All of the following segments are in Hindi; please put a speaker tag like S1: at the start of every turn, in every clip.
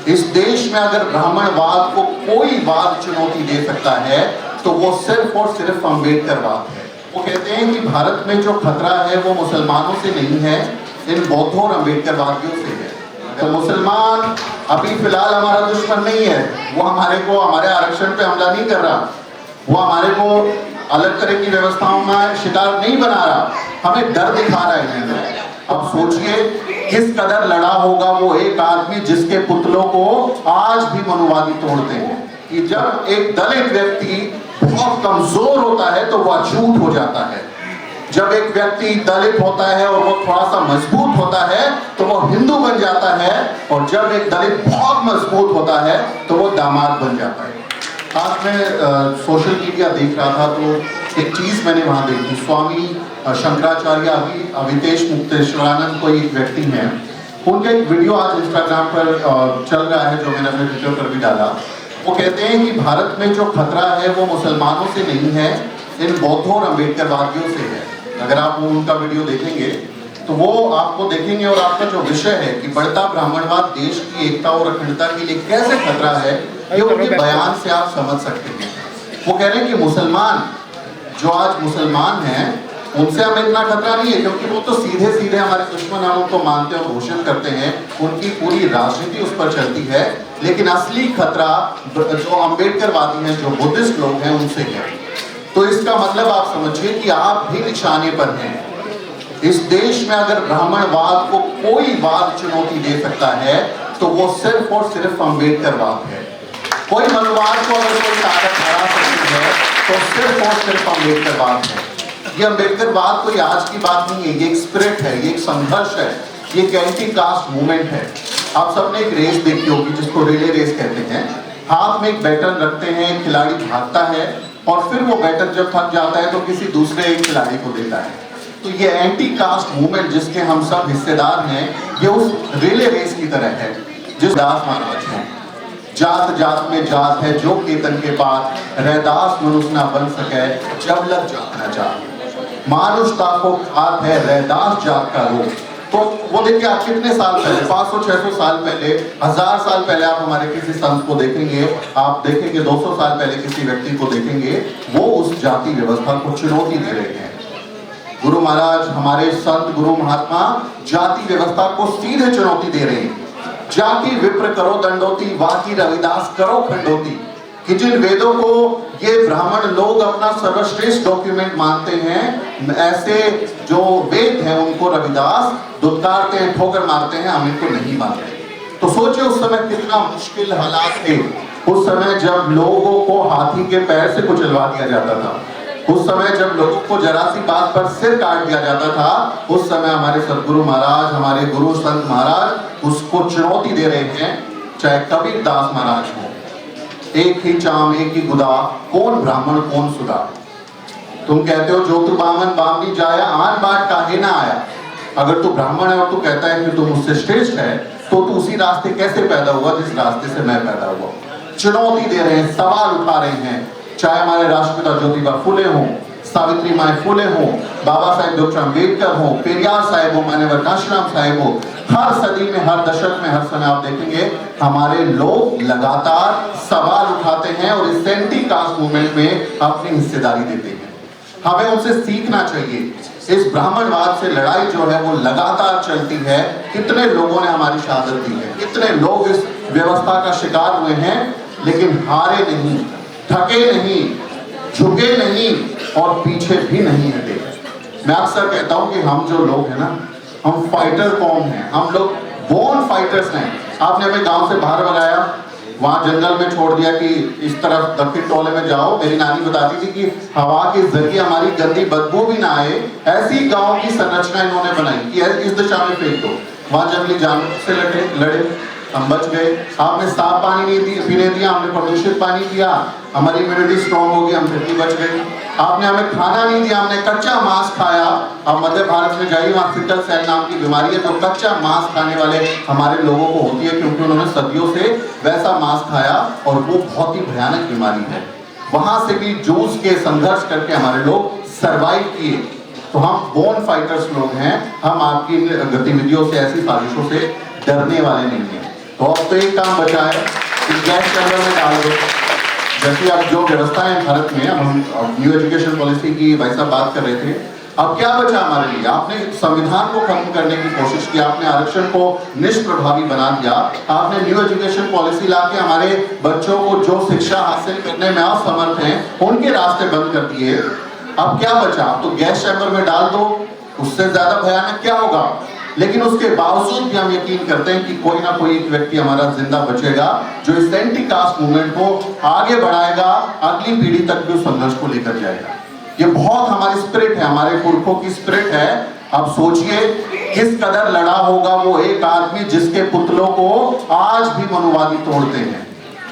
S1: इस देश में अगर ब्राह्मणवाद को कोई वाद चुनौती दे सकता है तो वो सिर्फ और सिर्फ अम्बेडकरवाद है। वो कहते हैं कि भारत में जो खतरा है वो मुसलमानों से नहीं है, इन बौद्धों और अम्बेडकरवादियों से है। तो मुसलमान अभी फिलहाल हमारा दुश्मन नहीं है, वो हमारे आरक्षण पे हमला नहीं कर रहा, वो हमारे को अलग तरह की व्यवस्थाओं में शिकार नहीं बना रहा, हमें डर दिखा रहा है इन्हें। अब सोचिए किस कदर लड़ा होगा वो एक आदमी जिसके पुतलों को आज भी मनुवादी तोड़ते हैं कि जब एक दलित व्यक्ति बहुत कमजोर होता है तो वह अछूत हो जाता है, जब एक व्यक्ति दलित होता है और वो थोड़ा सा मजबूत होता है तो वो हिंदू बन जाता है, और जब एक दलित बहुत मजबूत होता है तो वो दामाद बन जाता है। आज मैं सोशल मीडिया देख रहा था तो एक चीज मैंने वहां देखी। स्वामी शंकराचार्य अवितेश मुक्तेश्वरानंद कोई एक व्यक्ति हैं, उनका एक वीडियो आज इंस्टाग्राम पर चल रहा है जो मैंने अपने ट्विटर पर भी डाला। वो कहते हैं कि भारत में जो खतरा है वो मुसलमानों से नहीं है, इन बौद्धों और अम्बेडकरवादियों से है। अगर आप उनका वीडियो देखेंगे तो वो आपको देखेंगे और आपका जो विषय है कि बढ़ता ब्राह्मणवाद देश की एकता और अखंडता के लिए कैसे खतरा है, ये उनके बयान से आप समझ सकते हैं। वो कह रहे हैं कि मुसलमान जो आज मुसलमान हैं उनसे हमें इतना खतरा नहीं है, क्योंकि वो तो सीधे सीधे हमारे दुश्मन, हम उनको मानते हैं और घोषित करते हैं, उनकी पूरी राजनीति उस पर चलती है। लेकिन असली खतरा जो अम्बेडकरवादी हैं, जो बुद्धिस्ट लोग हैं, उनसे है। तो इसका मतलब आप समझिए कि आप भी निशाने पर हैं। इस देश में अगर ब्राह्मणवाद को कोई वाद चुनौती दे सकता है तो वो सिर्फ और सिर्फ अम्बेडकरवाद है। कोई मनुवाद को अगर कोई ताकत हरा सकती है तो सिर्फ और सिर्फ अम्बेडकरवाद है। ये अम्बेडकरवाद कोई आज की बात नहीं है, ये एक स्पिरिट है, ये एक संघर्ष है, ये एक एंटी कास्ट मूवमेंट है। आप सबने एक रेस देखी होगी जिसको रिले रेस कहते हैं। हाथ में एक बैटन रखते हैं, खिलाड़ी भागता है और फिर वो बैटन जब थक जाता है तो किसी दूसरे खिलाड़ी को देता है। तो ये एंटी कास्ट मूवमेंट जिसके हम सब हिस्सेदार हैं, ये उस रिले रेस की तरह है जिस दास महाराज हैं। जात जात में जात है जो केतन के बाद, रैदास मनुष्य ना बन सके जब लग जात ना जात, मानुषता को खात है रैदास जात का रोग। तो वो देखिए आप कितने साल पहले, 500-600 साल पहले, 1000 साल पहले आप हमारे किसी संत को देखेंगे, आप देखेंगे 200 साल पहले किसी व्यक्ति को देखेंगे, वो उस जाति व्यवस्था को चुनौती दे रहे हैं। गुरु महाराज, हमारे संत गुरु महात्मा जाति व्यवस्था को सीधे चुनौती दे रहे हैं। जाति विप्र करो दंडोती, वाकी रविदास करो खंडोती। कि जिन वेदों को ये ब्राह्मण लोग अपना सर्वश्रेष्ठ डॉक्यूमेंट मानते हैं, ऐसे जो वेद हैं उनको रविदास दुत्कारते हैं, ठोकर मारते हैं, हम इनको नहीं मानते। तो सोचिए उस समय कितना मुश्किल हालात थे। उस समय जब लोगों को हाथी के पैर से कुचलवा दिया जाता था, उस समय जब लोगों को जरा सी बात पर सिर काट दिया जाता था, उस समय हमारे सदगुरु महाराज, हमारे गुरु संत महाराज उसको चुनौती दे रहे हैं। चाहे कबीर दास महाराज हो, एक ही चाम एक ही गुदा, कौन ब्राह्मण कौन सुदा। तुम कहते हो जो तू बामन बामनी जाया, आन बाट काहे ना आया। अगर तू ब्राह्मण है और तू कहता है कि तू मुझसे श्रेष्ठ है, तो तू उसी रास्ते कैसे पैदा हुआ जिस रास्ते से मैं पैदा हुआ। चुनौती दे रहे हैं, सवाल उठा रहे हैं। चाहे हमारे राष्ट्रपिता ज्योतिबा फुले हो, सावित्री माई फुले हो, बाबा साहेब डॉक्टर अम्बेडकर हो, पेरियार साहेब हो, मान्यवर काशीराम साहेब हो, हर सदी में, हर दशक में, हर समय आप देखेंगे हमारे लोग लगातार सवाल उठाते हैं और इस एंटी कास्ट मूवमेंट में अपनी हिस्सेदारी देते हैं। हमें उनसे सीखना चाहिए। इस ब्राह्मणवाद से लड़ाई जो है वो लगातार चलती है। कितने लोगों ने हमारी शहादत दी है, कितने लोग इस व्यवस्था का शिकार हुए हैं, लेकिन हारे नहीं, थके नहीं, झुके नहीं और पीछे भी नहीं हटे। मैं अक्सर कहता हूं कि हम जो लोग हैं ना, हम फाइटर कौम हैं, हम लोग बोर्न फाइटर्स हैं। आपने हमें गांव से बाहर भगाया, वहां जंगल में छोड़ दिया कि इस तरफ दक्षिण टोले में जाओ। मेरी नानी बताती थी कि हवा के जरिए हमारी गंदी बदबू भी ना आए, ऐसी गांव की संरचना इन्होंने बनाई कि इस दिशा में फेंक दो। वहां जंगली जानवर से लड़े, हम बच गए। आपने साफ पानी नहीं पीने दिया, हमने प्रदूषित पानी पिया, हमारी इम्यूनिटी स्ट्रॉन्ग होगी, हम फिर भी बच गए। आपने हमें खाना नहीं दिया, हमने कच्चा मांस खाया। अब मध्य भारत में जाइए, वहाँ सिकल सेल नाम की बीमारी है, जो कच्चा मांस खाने वाले हमारे लोगों को होती है, क्योंकि उन्होंने सदियों से वैसा मांस खाया और वो बहुत ही भयानक बीमारी है। वहां से भी जूझ के, संघर्ष करके हमारे लोग सर्वाइव किए। तो हम बोर्न फाइटर्स लोग हैं, हम आपकी गतिविधियों से, ऐसी साजिशों से डरने वाले नहीं हैं। तो अब तो एक काम बचा है कि गैस चैम्बर में डाल दो। जैसे अब जो व्यवस्थाएं हैं भारत में, अब हम न्यू एजुकेशन पॉलिसी की भाई साहब बात कर रहे थे, अब क्या बचा हमारे लिए? आपने संविधान को खत्म करने की कोशिश की, आपने आरक्षण को निष्प्रभावी बना दिया, आपने न्यू एजुकेशन पॉलिसी लाके हमारे बच्चों को जो शिक्षा हासिल करने में असमर्थ हैं उनके रास्ते बंद कर दिए। अब क्या बचा? अब तो गैस चैम्बर में डाल दो, उससे ज्यादा भयानक क्या होगा? लेकिन उसके बावजूद भी हम यकीन करते हैं कि कोई ना कोई एक व्यक्ति हमारा जिंदा बचेगा जो इस एंटी कास्ट मूवमेंट को आगे बढ़ाएगा, अगली पीढ़ी तक भी उस संघर्ष को लेकर जाएगा। ये बहुत हमारी स्पिरिट है, हमारे पुरखों की स्पिरिट है। अब सोचिए किस कदर लड़ा होगा वो एक आदमी जिसके पुतलों को आज भी मनुवादी तोड़ते हैं।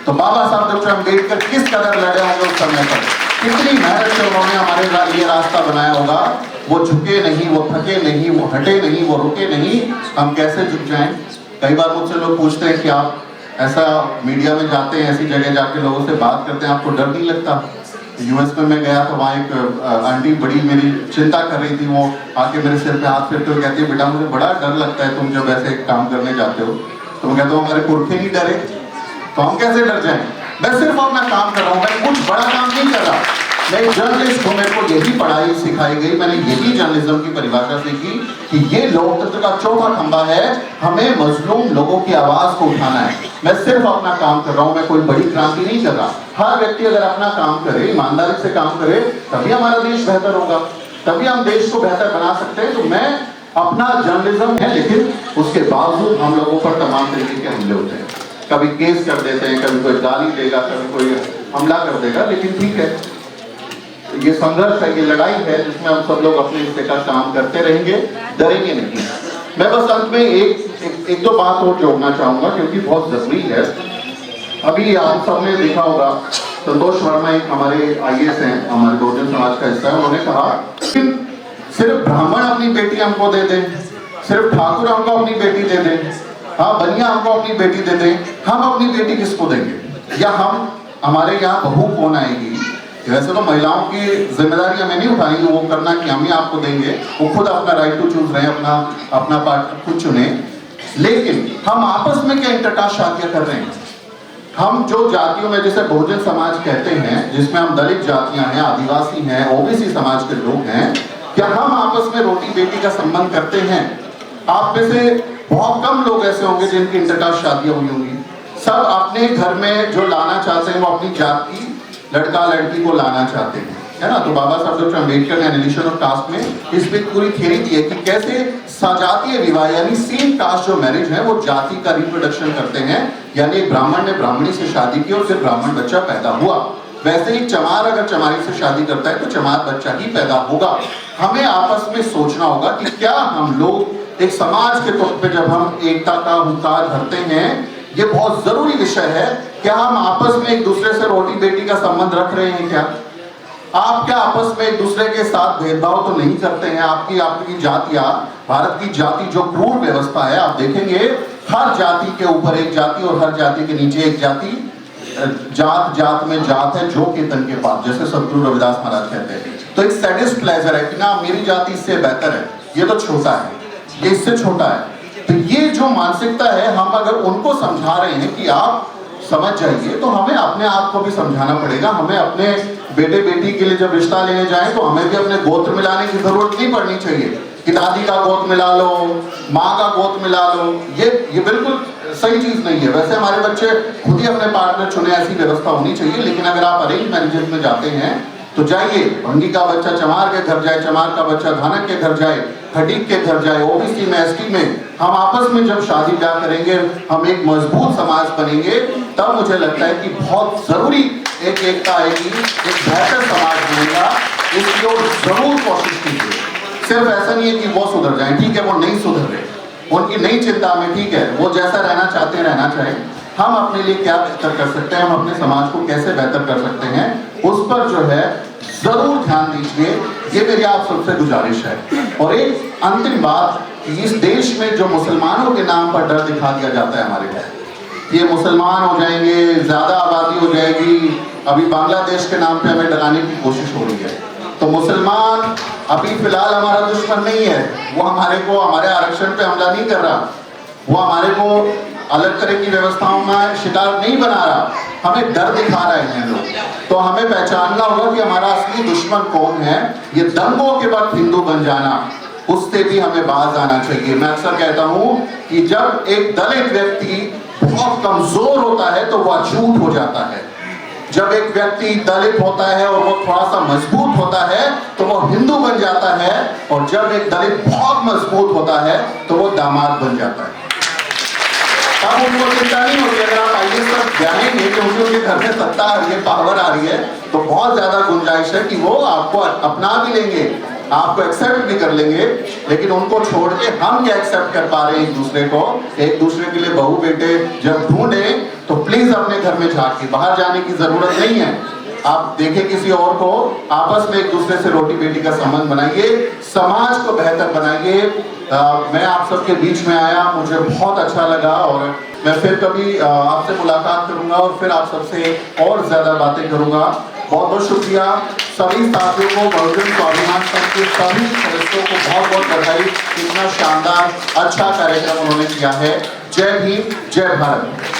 S1: तो बाबा साहब डॉक्टर अम्बेडकर किस कदर लड़े होंगे उस समय पर, कितनी मेहनत से उन्होंने हमारे लिए रास्ता बनाया होगा। वो झुके नहीं, वो थके नहीं, वो हटे नहीं, वो रुके नहीं, हम कैसे झुक जाएं? कई बार मुझसे लोग पूछते हैं कि आप ऐसा मीडिया में जाते हैं, ऐसी जगह जाके लोगों से बात करते हैं, आपको डर नहीं लगता? यूएस में मैं गया तो वहाँ एक आंटी बड़ी मेरी चिंता कर रही थी, वो आके मेरे सिर पे हाथ फेरते हुए कहती है, बेटा मुझे बड़ा डर लगता है तुम जब ऐसे काम करने जाते हो। तो मैं कहता हूँ हमारे पुरखे नहीं डरे तो हम कैसे डर जाएं? मैं सिर्फ अपना काम कर रहा हूँ, मैं कुछ बड़ा काम नहीं कर रहा। मैं एक जर्नलिस्ट हूँ, मेरे को यही पढ़ाई सिखाई गई, मैंने यही जर्नलिज्म की परिभाषा सीखी कि ये लोकतंत्र का चौथा खंभा है, हमें मजलूम लोगों की आवाज को उठाना है। मैं सिर्फ अपना काम कर रहा हूँ, मैं कोई बड़ी क्रांति नहीं कर रहा। हर व्यक्ति अगर अपना काम करे, ईमानदारी से काम करे, तभी हमारा देश बेहतर होगा, तभी हम देश को बेहतर बना सकते हैं। तो मैं अपना जर्नलिज्म है, लेकिन उसके बावजूद हम लोगों पर तमाम तरीके के हमले होते हैं। कभी केस कर देते हैं, कभी कोई गाली देगा, कभी कोई हमला कर देगा, लेकिन ठीक है, ये संघर्ष है, ये लड़ाई है जिसमें हम सब लोग अपने हिस्से का काम करते रहेंगे, डरेंगे नहीं। मैं बस अंत में एक दो बात और जोड़ना चाहूंगा क्योंकि बहुत जरूरी है। अभी आप सबने देखा होगा, संतोष वर्मा एक हमारे आईएएस हैं, हमारे बहुजन समाज का हिस्सा है, उन्होंने कहा कि सिर्फ ब्राह्मण अपनी बेटी हमको दे दें, सिर्फ ठाकुर हमको अपनी बेटी दे दें, हाँ बनिया हमको अपनी बेटी दे दें, हम अपनी बेटी किसको देंगे? या हमारे यहाँ बहू कौन आएगी? वैसे तो महिलाओं की जिम्मेदारी हमें नहीं उठानी, वो करना कि हम ही आपको देंगे, वो खुद अपना राइट टू चूज रहे हैं, अपना पार्टनर खुद चुने। लेकिन हम आपस में क्या इंटरकास्ट शादियां कर रहे हैं? हम जो जातियों में जिसे बहुजन समाज कहते हैं, जिसमें हम दलित जातियां हैं, आदिवासी हैं, ओबीसी समाज के लोग हैं, क्या हम आपस में रोटी बेटी का संबंध करते हैं? आप में से बहुत कम लोग ऐसे होंगे जिनकी इंटरकास्ट शादियां हुई होंगी। सब अपने घर में जो लाना चाहते हैं वो अपनी जात की लड़का लड़की को लाना चाहते हैं, है ना? तो बाबा साहब डॉक्टर अम्बेडकर ने एनिलिशन ऑफ कास्ट में इस पे पूरी थ्योरी दी है कि कैसे सजातीय विवाह यानी सेम कास्ट जो मैरिज है वो जाति का रिप्रोडक्शन करते हैं, यानी एक ब्राह्मण ने ब्राह्मणी से शादी की और फिर ब्राह्मण बच्चा पैदा हुआ। वैसे ही चमार अगर चमारी से शादी करता है तो चमार बच्चा ही पैदा होगा। हमें आपस में सोचना होगा कि क्या हम लोग एक समाज के तौर पे जब हम एकता का हुंकार भरते हैं, ये बहुत जरूरी विषय है, क्या हम आपस में एक दूसरे से रोटी बेटी का संबंध रख रहे हैं? क्या आप क्या आपस में एक दूसरे के साथ भेदभाव तो नहीं करते हैं? आपकी जातियां, भारत की जाति जो क्रूर व्यवस्था है, आप देखेंगे हर जाति के ऊपर एक जाति और हर जाति के नीचे एक जाति, जात जात में जात है जो केतन के पास, जैसे सतगुरु रविदास महाराज कहते हैं। तो एक सैडिस्ट प्लेजर है कि ना मेरी जाति इससे बेहतर है, ये तो छोटा है, ये इससे छोटा है। तो ये जो मानसिकता है, हम अगर उनको समझा रहे हैं कि आप समझ जाइए, तो हमें अपने आप को भी समझाना पड़ेगा। हमें अपने बेटे बेटी के लिए जब रिश्ता लेने जाएं तो हमें भी अपने गोत्र मिलाने की जरूरत नहीं पड़नी चाहिए कि दादी का गोत्र मिला लो, माँ का गोत्र मिला लो। ये बिल्कुल सही चीज नहीं है। वैसे हमारे बच्चे खुद ही अपने पार्टनर चुने, ऐसी व्यवस्था होनी चाहिए। लेकिन अगर आप अरेंज मैरिजेस में जाते हैं तो जाइए, भंगी का बच्चा चमार के घर जाए, चमार का बच्चा धानक के घर जाए, खटीक के घर जाए, ओबीसी में, एसटी में। हम आपस में जब शादी ब्याह करेंगे, हम एक मजबूत समाज बनेंगे, तब मुझे लगता है कि बहुत जरूरी एक एकता आएगी, एक बेहतर समाज बनेगा। इसकी ओर जरूर कोशिश कीजिए। सिर्फ ऐसा नहीं है कि वो सुधर जाए, ठीक है वो नहीं सुधर रहे, उनकी नई चिंता में, ठीक है वो जैसा रहना चाहते हैं रहना चाहे। हम अपने लिए क्या बेहतर कर सकते हैं, हम अपने समाज को कैसे बेहतर कर सकते हैं, उस पर जो है जरूर ध्यान दीजिए। ये मेरी आप सबसे गुजारिश है। और एक अंतिम बात, इस देश में जो मुसलमानों के नाम पर डर दिखा दिया जाता है हमारे यहाँ, ये मुसलमान हो जाएंगे, ज्यादा आबादी हो जाएगी, अभी बांग्लादेश के नाम पे हमें डराने की कोशिश हो रही है। तो मुसलमान अभी फिलहाल हमारा दुश्मन नहीं है, वो हमारे आरक्षण पे हमला नहीं कर रहा, वो हमारे को अलग तरह की व्यवस्थाओं में शिकार नहीं बना रहा, हमें डर दिखा रहे हैं लोग। तो हमें पहचानना होगा कि हमारा असली दुश्मन कौन है। ये दंगों के बाद हिंदू बन जाना, उससे भी हमें बाज आना चाहिए। मैं अक्सर कहता हूं कि जब एक दलित व्यक्ति बहुत कमजोर होता है तो वह अछूत हो जाता है। जब एक व्यक्ति दलित होता है और वो थोड़ा सा मजबूत होता है तो वो हिंदू बन जाता है, और जब एक दलित बहुत मजबूत होता है तो वो दामाद बन जाता है। तब उनको चिंता नहीं होती। अगर आप आईएएस तक जाएंगे क्योंकि उनके घर में सत्ता आ रही है, पावर आ रही है, तो बहुत ज्यादा गुंजाइश है कि वो आपको अपना भी लेंगे, आपको एक्सेप्ट भी कर लेंगे। लेकिन उनको छोड़ के हम क्या एक्सेप्ट कर पा रहे हैं एक दूसरे को? एक दूसरे के लिए बहू बेटे जब ढूंढे तो प्लीज अपने घर में झांके, बाहर जाने की जरूरत नहीं है। आप देखें किसी और को, आपस में एक दूसरे से रोटी बेटी का संबंध बनाइए, समाज को बेहतर बनाइए। मैं आप सबके बीच में आया, मुझे बहुत अच्छा लगा, और मैं फिर कभी आपसे मुलाकात करूंगा और फिर आप सबसे और ज्यादा बातें करूंगा। बहुत बहुत शुक्रिया सभी साथियों को, बहुजन स्वाभिमान संघ के सभी सदस्यों को बहुत बहुत बधाई। इतना शानदार अच्छा कार्यक्रम उन्होंने किया है। जय भीम, जय भारत।